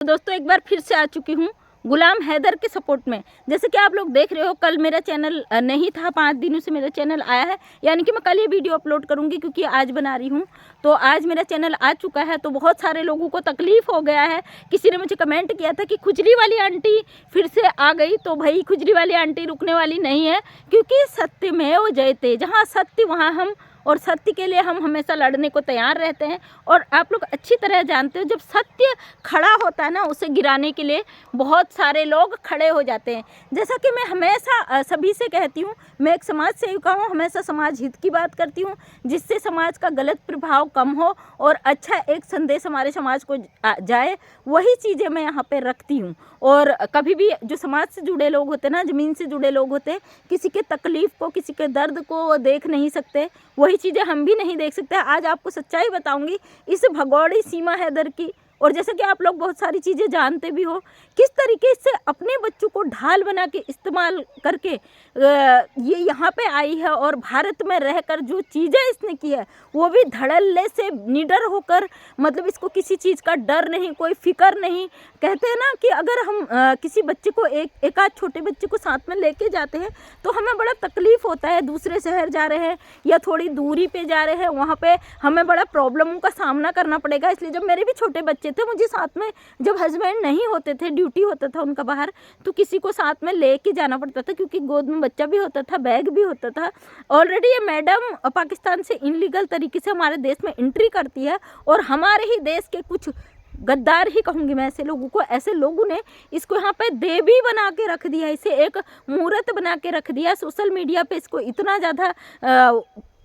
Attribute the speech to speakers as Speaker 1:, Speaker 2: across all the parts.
Speaker 1: तो दोस्तों एक बार फिर से आ चुकी हूँ गुलाम हैदर के सपोर्ट में। जैसे कि आप लोग देख रहे हो, कल मेरा चैनल नहीं था, 5 दिनों से मेरा चैनल आया है, यानी कि मैं कल ये वीडियो अपलोड करूँगी क्योंकि आज बना रही हूँ। तो आज मेरा चैनल आ चुका है। तो बहुत सारे लोगों को तकलीफ़ हो गया है। किसी ने मुझे कमेंट किया था कि खुजली वाली आंटी फिर से आ गई। तो भाई खुजली वाली आंटी रुकने वाली नहीं है, क्योंकि सत्य में वो जयते, जहाँ सत्य वहाँ हम, और सत्य के लिए हम हमेशा लड़ने को तैयार रहते हैं। और आप लोग अच्छी तरह जानते हो, जब सत्य खड़ा होता है ना, उसे गिराने के लिए बहुत सारे लोग खड़े हो जाते हैं। जैसा कि मैं हमेशा सभी से कहती हूँ, मैं एक समाज सेविका हूँ, हमेशा समाज हित की बात करती हूँ, जिससे समाज का गलत प्रभाव कम हो और अच्छा एक संदेश हमारे समाज को जाए, वही चीज़ें मैं यहाँ पे रखती हूँ। और कभी भी जो समाज से जुड़े लोग होते हैं ना, ज़मीन से जुड़े लोग होते हैं, किसी के तकलीफ़ को, किसी के दर्द को देख नहीं सकते, वही चीज़ें हम भी नहीं देख सकते। आज आपको सच्चाई बताऊंगी इस भगौड़ी सीमा हैदर की। और जैसे कि आप लोग बहुत सारी चीज़ें जानते भी हो, किस तरीके से अपने बच्चों को ढाल बना के इस्तेमाल करके ये यहाँ पे आई है, और भारत में रहकर जो चीज़ें इसने की है वो भी धड़ल्ले से, निडर होकर, मतलब इसको किसी चीज़ का डर नहीं, कोई फिक्र नहीं। कहते हैं ना कि अगर हम किसी बच्चे को, एक आध छोटे बच्चे को साथ में लेके जाते हैं तो हमें बड़ा तकलीफ़ होता है। दूसरे शहर जा रहे हैं या थोड़ी दूरी पे जा रहे हैं, वहाँ पे हमें बड़ा प्रॉब्लमों का सामना करना पड़ेगा। इसलिए जब मेरे भी छोटे बच्चे थे, मुझे साथ में, जब हस्बैंड नहीं होते थे, ड्यूटी होता था उनका बाहर, तो किसी को साथ में लेके जाना पड़ता था, क्योंकि गोद में बच्चा भी होता था, बैग भी होता था। ऑलरेडी ये मैडम पाकिस्तान से इनलीगल तरीके से हमारे देश में एंट्री करती है, और हमारे ही देश के कुछ गद्दार ही कहूँगी मैं ऐसे लोगों को, ऐसे लोगों ने इसको यहाँ पे देवी बना के रख दिया, इसे एक मूर्त बना के रख दिया। सोशल मीडिया पे इसको इतना ज़्यादा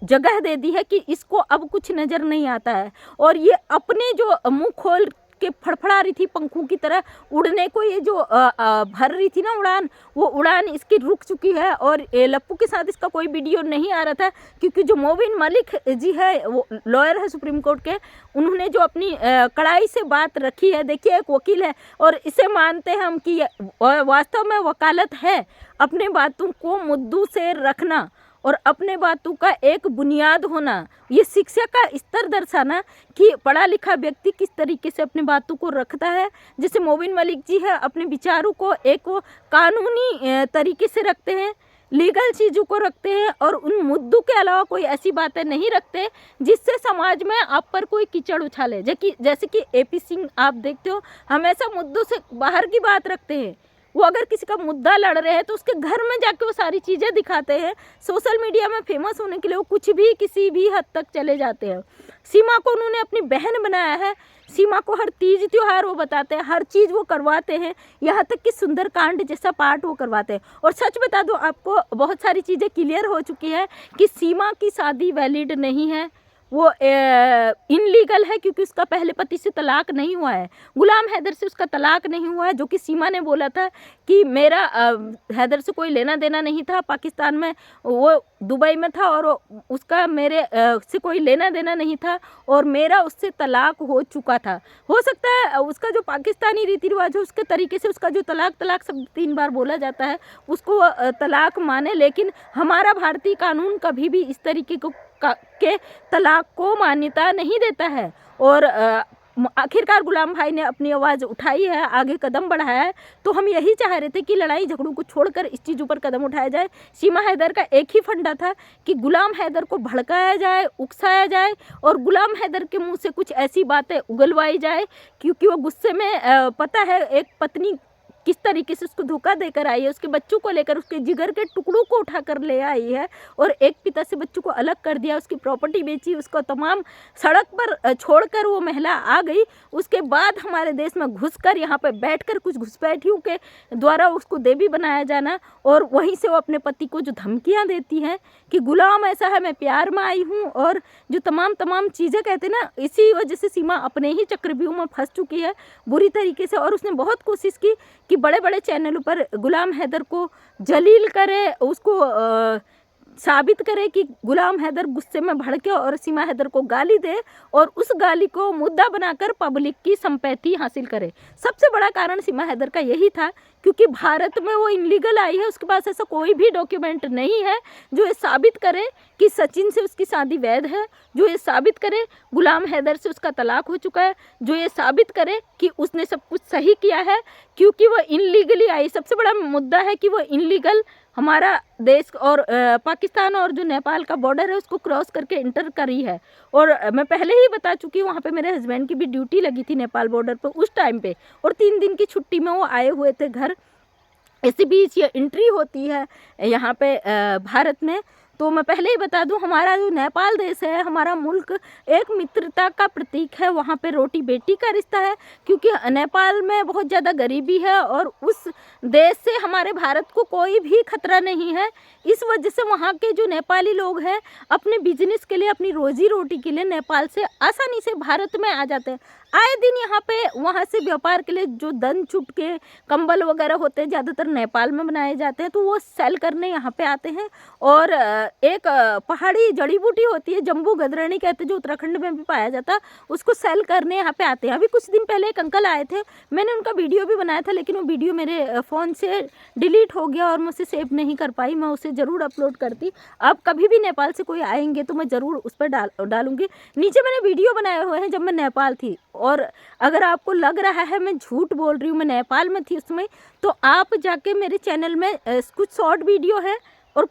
Speaker 1: जगह दे दी है कि इसको अब कुछ नज़र नहीं आता है। और ये अपने जो मुंह खोल के फड़फड़ा रही थी पंखों की तरह उड़ने को, ये जो भर रही थी ना उड़ान, वो उड़ान इसकी रुक चुकी है। और लप्पू के साथ इसका कोई वीडियो नहीं आ रहा था, क्योंकि जो मोबिन मलिक जी है, वो लॉयर है सुप्रीम कोर्ट के, उन्होंने जो अपनी कड़ाई से बात रखी है, देखिए एक वकील है और इसे मानते हैं हम कि वास्तव में वकालत है अपने बातों को मुद्दों से रखना और अपने बातों का एक बुनियाद होना। ये शिक्षा का स्तर दर्शाना कि पढ़ा लिखा व्यक्ति किस तरीके से अपनी बातों को रखता है। जैसे मोबिन मलिक जी है, अपने विचारों को एक कानूनी तरीके से रखते हैं, लीगल चीज़ों को रखते हैं, और उन मुद्दों के अलावा कोई ऐसी बातें नहीं रखते जिससे समाज में आप पर कोई कीचड़ उछाले। जैसे कि AP सिंह आप देखते हो, हमेशा मुद्दों से बाहर की बात रखते हैं। वो अगर किसी का मुद्दा लड़ रहे हैं तो उसके घर में जाके वो सारी चीज़ें दिखाते हैं। सोशल मीडिया में फेमस होने के लिए वो कुछ भी, किसी भी हद तक चले जाते हैं। सीमा को उन्होंने अपनी बहन बनाया है। सीमा को हर तीज त्योहार वो बताते हैं, हर चीज़ वो करवाते हैं, यहाँ तक कि सुंदरकांड जैसा पाठ वो करवाते हैं। और सच बता दो आपको, बहुत सारी चीज़ें क्लियर हो चुकी है कि सीमा की शादी वैलिड नहीं है, वो इनलीगल है, क्योंकि उसका पहले पति से तलाक नहीं हुआ है। गुलाम हैदर से उसका तलाक नहीं हुआ है, जो कि सीमा ने बोला था कि मेरा हैदर से कोई लेना देना नहीं था। पाकिस्तान में वो दुबई में था और उसका मेरे से कोई लेना देना नहीं था, और मेरा उससे तलाक हो चुका था। हो सकता है उसका जो पाकिस्तानी रीति रिवाज है उसके तरीके से उसका जो तलाक शब्द 3 बार बोला जाता है उसको तलाक माने, लेकिन हमारा भारतीय कानून कभी भी इस तरीके के तलाक को मान्यता नहीं देता है। और आखिरकार गुलाम भाई ने अपनी आवाज़ उठाई है, आगे कदम बढ़ाया है। तो हम यही चाह रहे थे कि लड़ाई झगड़ों को छोड़कर इस चीज़ पर कदम उठाया जाए। सीमा हैदर का एक ही फंडा था कि गुलाम हैदर को भड़काया जाए, उकसाया जाए, और गुलाम हैदर के मुंह से कुछ ऐसी बातें उगलवाई जाए, क्योंकि वो गुस्से में, पता है एक पत्नी किस तरीके से उसको धोखा देकर आई है, उसके बच्चों को लेकर उसके जिगर के टुकड़ों को उठाकर ले आई है, और एक पिता से बच्चों को अलग कर दिया, उसकी प्रॉपर्टी बेची, उसको तमाम सड़क पर छोड़कर वो महिला आ गई। उसके बाद हमारे देश में घुसकर, यहाँ पे बैठकर कुछ घुसपैठियों के द्वारा उसको देवी बनाया जाना, और वहीं से वो अपने पति को जो धमकियाँ देती हैं कि गुलाम ऐसा है, मैं प्यार में आई हूँ, और जो तमाम चीज़ें कहते हैं ना, इसी वजह से सीमा अपने ही चक्रव्यूह में फंस चुकी है बुरी तरीके से। और उसने बहुत कोशिश की कि बड़े बड़े चैनलों पर गुलाम हैदर को जलील करे, उसको साबित करे कि गुलाम हैदर गुस्से में भड़के और सीमा हैदर को गाली दे और उस गाली को मुद्दा बनाकर पब्लिक की संपैथी हासिल करे। सबसे बड़ा कारण सीमा हैदर का यही था, क्योंकि भारत में वो इनलीगल आई है, उसके पास ऐसा कोई भी डॉक्यूमेंट नहीं है जो ये साबित करे कि सचिन से उसकी शादी वैध है, जो ये साबित करे गुलाम हैदर से उसका तलाक हो चुका है, जो ये साबित करे कि उसने सब कुछ सही किया है, क्योंकि वो इनलीगली आई। सबसे बड़ा मुद्दा है कि वो इनलीगल हमारा देश और पाकिस्तान और जो नेपाल का बॉर्डर है उसको क्रॉस करके इंटर करी है। और मैं पहले ही बता चुकी हूँ, वहाँ पे मेरे हस्बैंड की भी ड्यूटी लगी थी नेपाल बॉर्डर पर उस टाइम पे, और 3 दिन की छुट्टी में वो आए हुए थे घर। इसी बीच ये एंट्री होती है यहाँ पे भारत में। तो मैं पहले ही बता दूं, हमारा जो नेपाल देश है, हमारा मुल्क एक मित्रता का प्रतीक है। वहाँ पे रोटी बेटी का रिश्ता है, क्योंकि नेपाल में बहुत ज़्यादा गरीबी है और उस देश से हमारे भारत को कोई भी खतरा नहीं है। इस वजह से वहाँ के जो नेपाली लोग हैं अपने बिजनेस के लिए, अपनी रोजी रोटी के लिए नेपाल से आसानी से भारत में आ जाते हैं। आए दिन यहाँ पे वहाँ से व्यापार के लिए जो दन चुटके कंबल वगैरह होते हैं ज़्यादातर नेपाल में बनाए जाते हैं, तो वो सेल करने यहाँ पे आते हैं। और एक पहाड़ी जड़ी बूटी होती है, जम्बू गदरनी कहते हैं, जो उत्तराखंड में भी पाया जाता है, उसको सेल करने यहाँ पे आते हैं। अभी कुछ दिन पहले एक अंकल आए थे, मैंने उनका वीडियो भी बनाया था, लेकिन वो वीडियो मेरे फ़ोन से डिलीट हो गया और मैं उसे सेव नहीं कर पाई। मैं उसे ज़रूर अपलोड करती। अब कभी भी नेपाल से कोई आएंगे तो मैं ज़रूर उस पर डालूँगी। नीचे मैंने वीडियो बनाए हुए हैं जब मैं नेपाल थी, और अगर आपको लग रहा है मैं झूठ बोल रही हूँ, मैं नेपाल में थी उसमें, तो आप जाके मेरे चैनल में कुछ शॉर्ट वीडियो है और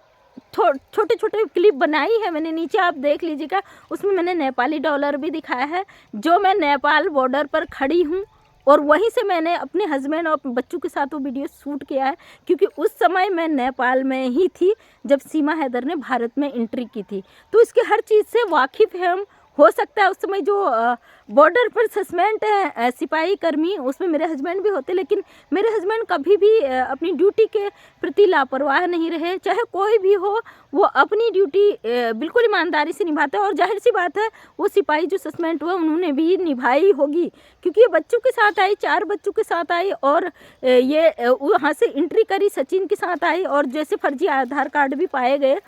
Speaker 1: छोटे छोटे क्लिप बनाई है मैंने, नीचे आप देख लीजिएगा। उसमें मैंने नेपाली डॉलर भी दिखाया है, जो मैं नेपाल बॉर्डर पर खड़ी हूँ, और वहीं से मैंने अपने हस्बैंड और बच्चों के साथ वो वीडियो शूट किया है, क्योंकि उस समय मैं नेपाल में ही थी जब सीमा हैदर ने भारत में एंट्री की थी। तो इसके हर चीज़ से वाकिफ़ है हम। हो सकता है उस समय जो बॉर्डर पर सस्पेंड है सिपाही कर्मी, उसमें मेरे हस्बैंड भी होते, लेकिन मेरे हस्बैंड कभी भी अपनी ड्यूटी के प्रति लापरवाह नहीं रहे। चाहे कोई भी हो, वो अपनी ड्यूटी बिल्कुल ईमानदारी से निभाते हैं। और जाहिर सी बात है, वो सिपाही जो सस्पेंड हुआ उन्होंने भी निभाई होगी, क्योंकि ये बच्चों के साथ आई, 4 बच्चों के साथ आई, और ये वहाँ से एंट्री करी, सचिन के साथ आई। और जैसे फर्जी आधार कार्ड भी पाए गए,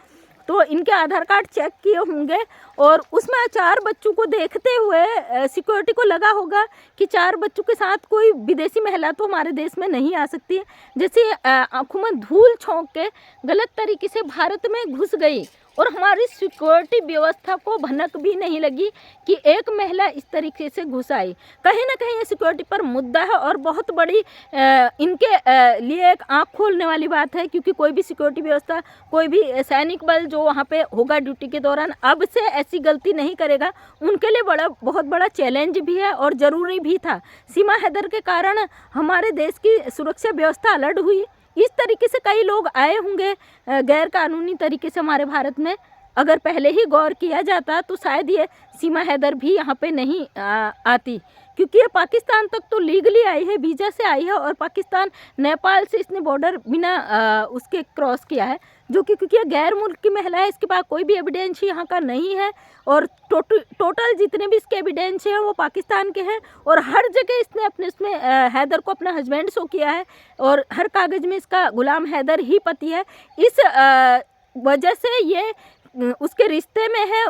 Speaker 1: तो इनके आधार कार्ड चेक किए होंगे, और उसमें 4 बच्चों को देखते हुए सिक्योरिटी को लगा होगा कि 4 बच्चों के साथ कोई विदेशी महिला तो हमारे देश में नहीं आ सकती है। जैसे आंखों में धूल झोंक के गलत तरीके से भारत में घुस गई, और हमारी सिक्योरिटी व्यवस्था को भनक भी नहीं लगी कि एक महिला इस तरीके से घुस आई। कहीं ना कहीं ये सिक्योरिटी पर मुद्दा है, और बहुत बड़ी इनके लिए एक आँख खोलने वाली बात है, क्योंकि कोई भी सिक्योरिटी व्यवस्था, कोई भी सैनिक बल जो वहाँ पे होगा ड्यूटी के दौरान, अब से ऐसी गलती नहीं करेगा। उनके लिए बहुत बड़ा चैलेंज भी है और ज़रूरी भी था। सीमा हैदर के कारण हमारे देश की सुरक्षा व्यवस्था अलर्ट हुई। इस तरीके से कई लोग आए होंगे गैर कानूनी तरीके से हमारे भारत में। अगर पहले ही गौर किया जाता तो शायद ये सीमा हैदर भी यहाँ पे नहीं आती, क्योंकि ये पाकिस्तान तक तो लीगली आई है, वीज़ा से आई है, और पाकिस्तान नेपाल से इसने बॉर्डर बिना उसके क्रॉस किया है, जो कि क्योंकि ये गैर मुल्क की महिला है, इसके पास कोई भी एविडेंस यहाँ का नहीं है। और टोटल जितने भी इसके एविडेंस हैं वो पाकिस्तान के हैं, और हर जगह इसने अपने इसमें हैदर को अपना हस्बैंड शो किया है, और हर कागज़ में इसका गुलाम हैदर ही पति है। इस वजह से ये उसके रिश्ते में है,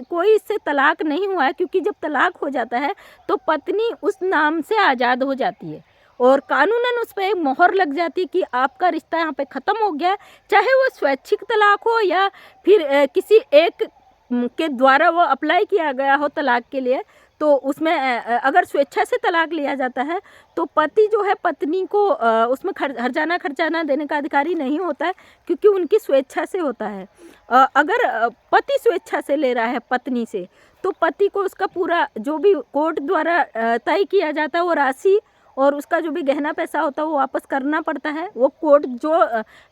Speaker 1: कोई इससे तलाक नहीं हुआ है, क्योंकि जब तलाक हो जाता है तो पत्नी उस नाम से आज़ाद हो जाती है, और कानूनन उस पर एक मोहर लग जाती है कि आपका रिश्ता यहाँ पे ख़त्म हो गया है। चाहे वो स्वैच्छिक तलाक हो या फिर किसी एक के द्वारा वो अप्लाई किया गया हो तलाक के लिए, तो उसमें अगर स्वेच्छा से तलाक लिया जाता है तो पति जो है पत्नी को उसमें हर्जाना खर्चाना देने का अधिकारी नहीं होता है, क्योंकि उनकी स्वेच्छा से होता है। अगर पति स्वेच्छा से ले रहा है पत्नी से, तो पति को उसका पूरा जो भी कोर्ट द्वारा तय किया जाता है वो राशि और उसका जो भी गहना पैसा होता है वो वापस करना पड़ता है। वो कोर्ट जो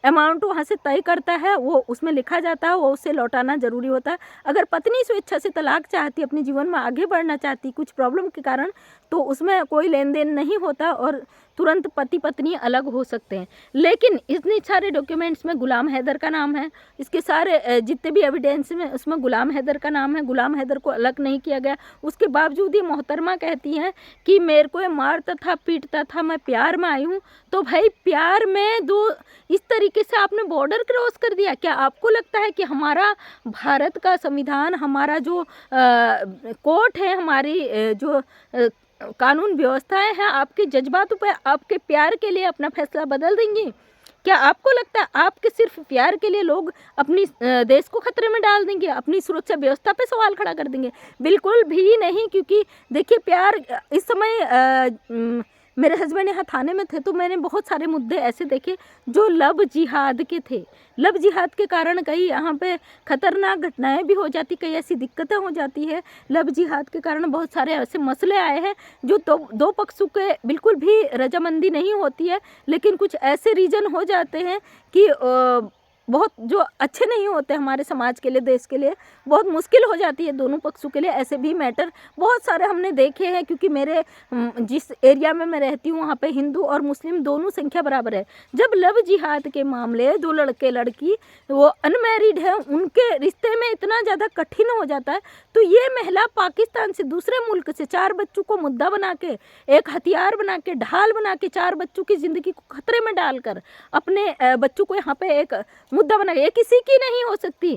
Speaker 1: अमाउंट वहाँ से तय करता है वो उसमें लिखा जाता है, वो उसे लौटाना ज़रूरी होता है। अगर पत्नी स्वेच्छा से तलाक चाहती, अपने जीवन में आगे बढ़ना चाहती कुछ प्रॉब्लम के कारण, तो उसमें कोई लेन देन नहीं होता और तुरंत पति पत्नी अलग हो सकते हैं। लेकिन इतने सारे डॉक्यूमेंट्स में गुलाम हैदर का नाम है, इसके सारे जितने भी एविडेंस में उसमें गुलाम हैदर का नाम है, गुलाम हैदर को अलग नहीं किया गया। उसके बावजूद ये मोहतरमा कहती हैं कि मेरे को ये मारता था, पीटता था, मैं प्यार में आई हूँ। तो भाई प्यार में दो इस तरीके से आपने बॉर्डर क्रॉस कर दिया। क्या आपको लगता है कि हमारा भारत का संविधान, हमारा जो कोर्ट है, हमारी जो कानून व्यवस्थाएं हैं, आपके जज्बातों पर, आपके प्यार के लिए अपना फैसला बदल देंगी? क्या आपको लगता है आपके सिर्फ प्यार के लिए लोग अपनी देश को खतरे में डाल देंगे, अपनी सुरक्षा व्यवस्था पे सवाल खड़ा कर देंगे? बिल्कुल भी नहीं। क्योंकि देखिए प्यार इस समय मेरे हस्बैंड यहाँ थाने में थे तो मैंने बहुत सारे मुद्दे ऐसे देखे जो लव जिहाद के थे। लव जिहाद के कारण कई यहाँ पे खतरनाक घटनाएं भी हो जाती, कई ऐसी दिक्कतें हो जाती है। लव जिहाद के कारण बहुत सारे ऐसे मसले आए हैं जो दो पक्षों के बिल्कुल भी रजामंदी नहीं होती है, लेकिन कुछ ऐसे रीज़न हो जाते हैं कि बहुत जो अच्छे नहीं होते हमारे समाज के लिए, देश के लिए, बहुत मुश्किल हो जाती है दोनों पक्षों के लिए। ऐसे भी मैटर बहुत सारे हमने देखे हैं, क्योंकि मेरे जिस एरिया में मैं रहती हूँ वहाँ पे हिंदू और मुस्लिम दोनों संख्या बराबर है। जब लव जिहाद के मामले, दो लड़के लड़की वो अनमैरिड है, उनके रिश्ते में इतना ज़्यादा कठिन हो जाता है, तो ये महिला पाकिस्तान से, दूसरे मुल्क से 4 बच्चों को मुद्दा बना के, एक हथियार बना के, ढाल बना के 4 बच्चों की ज़िंदगी को खतरे में डालकर अपने बच्चों को यहाँ पे एक मुद्दा बना, ये किसी की नहीं हो सकती।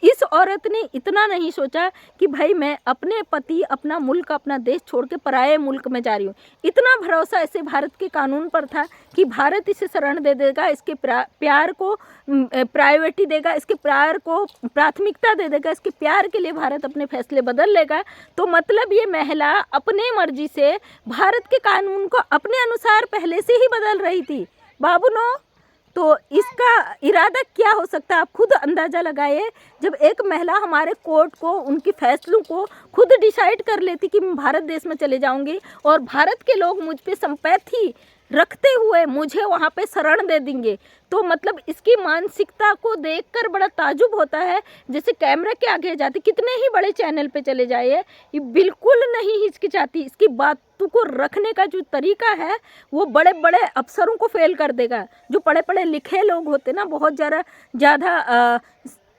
Speaker 1: इस औरत ने इतना नहीं सोचा कि भाई मैं अपने पति, अपना मुल्क, अपना देश छोड़ के पराये मुल्क में जा रही हूँ। इतना भरोसा इसे भारत के कानून पर था कि भारत इसे शरण दे देगा, इसके प्यार को प्रायोरिटी देगा, इसके प्यार को प्राथमिकता दे देगा, इसके प्यार के लिए भारत अपने फैसले बदल लेगा। तो मतलब ये महिला अपने मर्जी से भारत के कानून को अपने अनुसार पहले से ही बदल रही थी। बाबूनो, तो इसका इरादा क्या हो सकता है आप खुद अंदाज़ा लगाइए। जब एक महिला हमारे कोर्ट को, उनके फैसलों को खुद डिसाइड कर लेती कि मैं भारत देश में चले जाऊंगी और भारत के लोग मुझ पे संपैथी रखते हुए मुझे वहाँ पे शरण दे देंगे, तो मतलब इसकी मानसिकता को देखकर बड़ा ताजुब होता है। जैसे कैमरे के आगे जाती, कितने ही बड़े चैनल पे चले जाइए, ये बिल्कुल नहीं हिचकिचाती। इसकी बातों को रखने का जो तरीका है वो बड़े बड़े अफसरों को फेल कर देगा। जो पढ़े पढ़े लिखे लोग होते ना, बहुत ज़्यादा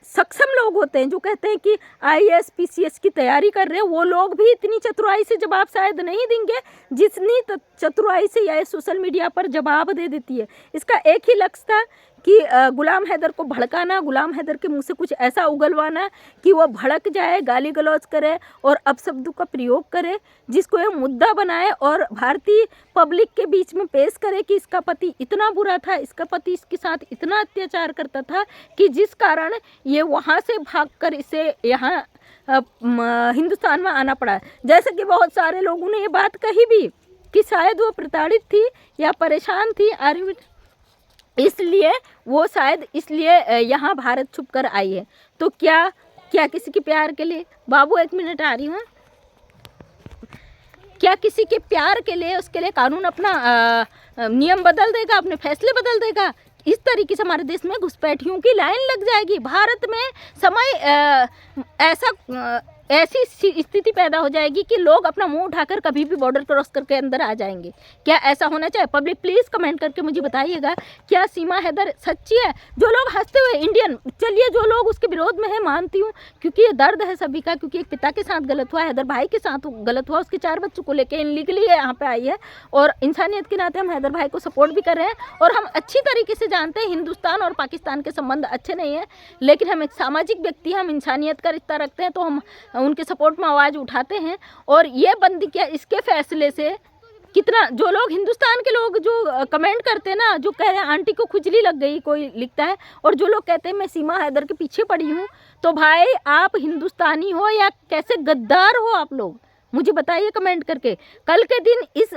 Speaker 1: सक्षम लोग होते हैं, जो कहते हैं कि IAS PCS की तैयारी कर रहे हैं, वो लोग भी इतनी चतुराई से जवाब शायद नहीं देंगे जितनी चतुराई से यह सोशल मीडिया पर जवाब दे देती है। इसका एक ही लक्ष्य था कि गुलाम हैदर को भड़काना, गुलाम हैदर के मुंह से कुछ ऐसा उगलवाना कि वो भड़क जाए, गाली गलौज करे और अपशब्दों का प्रयोग करे, जिसको ये मुद्दा बनाए और भारतीय पब्लिक के बीच में पेश करे कि इसका पति इतना बुरा था, इसका पति इसके साथ इतना अत्याचार करता था कि जिस कारण ये वहाँ से भागकर इसे यहाँ हिंदुस्तान में आना पड़ा। जैसे कि बहुत सारे लोगों ने ये बात कही भी कि शायद वो प्रताड़ित थी या परेशान थी, इसलिए वो शायद इसलिए यहाँ भारत छुप कर आई है। तो क्या किसी के प्यार के लिए, बाबू 1 मिनट आ रही हूँ, क्या किसी के प्यार के लिए उसके लिए कानून अपना नियम बदल देगा, अपने फैसले बदल देगा? इस तरीके से हमारे देश में घुसपैठियों की लाइन लग जाएगी। भारत में ऐसी स्थिति पैदा हो जाएगी कि लोग अपना मुंह उठाकर कभी भी बॉर्डर क्रॉस करके अंदर आ जाएंगे। क्या ऐसा होना चाहिए? पब्लिक प्लीज़ कमेंट करके मुझे बताइएगा, क्या सीमा हैदर सच्ची है? जो लोग हंसते हुए इंडियन, चलिए जो लोग उसके विरोध में है मानती हूँ, क्योंकि ये दर्द है सभी का, क्योंकि एक पिता के साथ गलत हुआ, हैदर भाई के साथ गलत हुआ, उसके 4 बच्चों को लेकर इनलीगली यहाँ पे आई है, और इंसानियत के नाते हम हैदर भाई को सपोर्ट भी कर रहे हैं। और हम अच्छी तरीके से जानते हैं हिंदुस्तान और पाकिस्तान के संबंध अच्छे नहीं हैं, लेकिन हम एक सामाजिक व्यक्ति हैं, हम इंसानियत का रिश्ता रखते हैं, तो हम उनके सपोर्ट में आवाज़ उठाते हैं। और ये बंदी क्या, इसके फैसले से कितना, जो लोग हिंदुस्तान के लोग जो कमेंट करते हैं ना, जो कह रहे हैं आंटी को खुजली लग गई, कोई लिखता है, और जो लोग कहते हैं मैं सीमा हैदर के पीछे पड़ी हूँ, तो भाई आप हिंदुस्तानी हो या कैसे गद्दार हो आप लोग, मुझे बताइए कमेंट करके। कल के दिन इस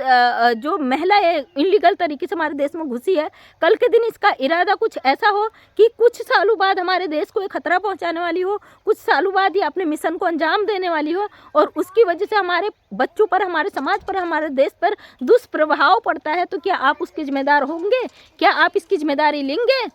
Speaker 1: जो महिला है इलीगल तरीके से हमारे देश में घुसी है, कल के दिन इसका इरादा कुछ ऐसा हो कि कुछ सालों बाद हमारे देश को एक खतरा पहुंचाने वाली हो, कुछ सालों बाद ये अपने मिशन को अंजाम देने वाली हो, और उसकी वजह से हमारे बच्चों पर, हमारे समाज पर, हमारे देश पर दुष्प्रभाव पड़ता है, तो क्या आप उसके जिम्मेदार होंगे? क्या आप इसकी जिम्मेदारी लेंगे?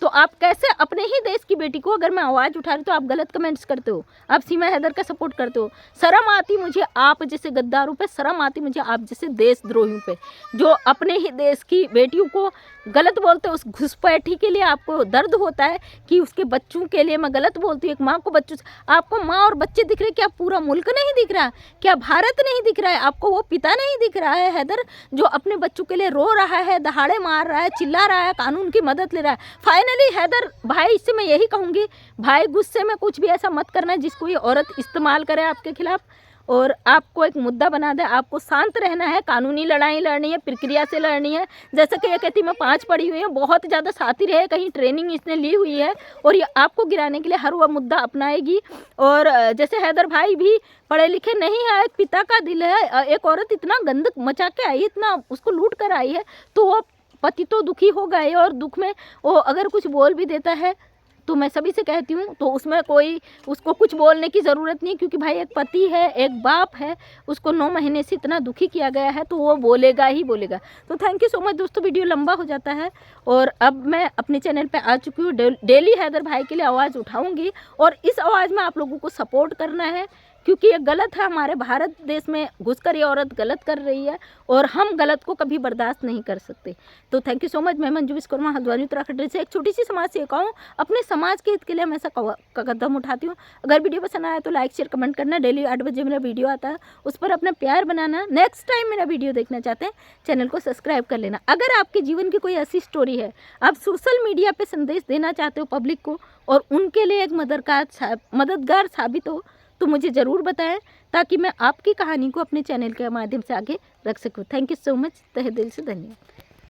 Speaker 1: तो आप कैसे अपने ही देश की बेटी को, अगर मैं आवाज़ उठा रही तो आप गलत कमेंट्स करते हो, आप सीमा हैदर का सपोर्ट करते हो। शर्म आती मुझे आप जैसे गद्दारों पे, शर्म आती मुझे आप जैसे देशद्रोहियों पे, जो अपने ही देश की बेटियों को गलत बोलते हो। उस घुसपैठी के लिए आपको दर्द होता है कि उसके बच्चों के लिए मैं गलत बोलती हूँ। एक माँ को बच्चों से, आपको माँ और बच्चे दिख रहे, क्या पूरा मुल्क नहीं दिख रहा, क्या भारत नहीं दिख रहा है आपको? वो पिता नहीं दिख रहा है हैदर, जो अपने बच्चों के लिए रो रहा है, दहाड़े मार रहा है, चिल्ला रहा है, कानून की मदद ले रहा है। फाइनली हैदर भाई, इससे मैं यही कहूँगी, भाई गुस्से में कुछ भी ऐसा मत करना जिसको ये औरत इस्तेमाल करे आपके खिलाफ और आपको एक मुद्दा बना दे। आपको शांत रहना है, कानूनी लड़ाई लड़नी है, प्रक्रिया से लड़नी है। जैसे कि ये कहती मैं 5 पढ़ी हुई हूँ, बहुत ज़्यादा शातिर है, कहीं ट्रेनिंग इसने ली हुई है और ये आपको गिराने के लिए हर वह मुद्दा अपनाएगी। और जैसे हैदर भाई भी पढ़े लिखे नहीं है, एक पिता का दिल है, एक औरत इतना गंद मचा के आई, इतना उसको लूट कर आई है, तो वो पति तो दुखी हो गए और दुख में वो अगर कुछ बोल भी देता है तो मैं सभी से कहती हूँ, तो उसमें कोई उसको कुछ बोलने की ज़रूरत नहीं, क्योंकि भाई एक पति है, एक बाप है, उसको 9 महीने से इतना दुखी किया गया है, तो वो बोलेगा ही बोलेगा। तो थैंक यू सो मच दोस्तों, वीडियो लंबा हो जाता है और अब मैं अपने चैनल पे आ चुकी हूँ। डेली हैदर भाई के लिए आवाज़ उठाऊँगी और इस आवाज़ में आप लोगों को सपोर्ट करना है, क्योंकि ये गलत है। हमारे भारत देश में घुसकर ये औरत गलत कर रही है और हम गलत को कभी बर्दाश्त नहीं कर सकते। तो थैंक यू सो मच। मैं मंजू विश्वकर्मा, हल्द्वानी उत्तराखंड से एक छोटी सी समाज सेविका हूँ। अपने समाज के हित के लिए हमेशा कदम उठाती हूँ। अगर वीडियो पसंद आया तो लाइक शेयर कमेंट करना। डेली 8 बजे मेरा वीडियो आता है, उस पर अपना प्यार बनाना। नेक्स्ट टाइम मेरा वीडियो देखना चाहते हैं, चैनल को सब्सक्राइब कर लेना। अगर आपके जीवन की कोई ऐसी स्टोरी है, आप सोशल मीडिया पर संदेश देना चाहते हो पब्लिक को और उनके लिए एक मददगार साबित हो, तो मुझे ज़रूर बताएं, ताकि मैं आपकी कहानी को अपने चैनल के माध्यम से आगे रख सकूं। थैंक यू सो मच, तहे दिल से धन्यवाद।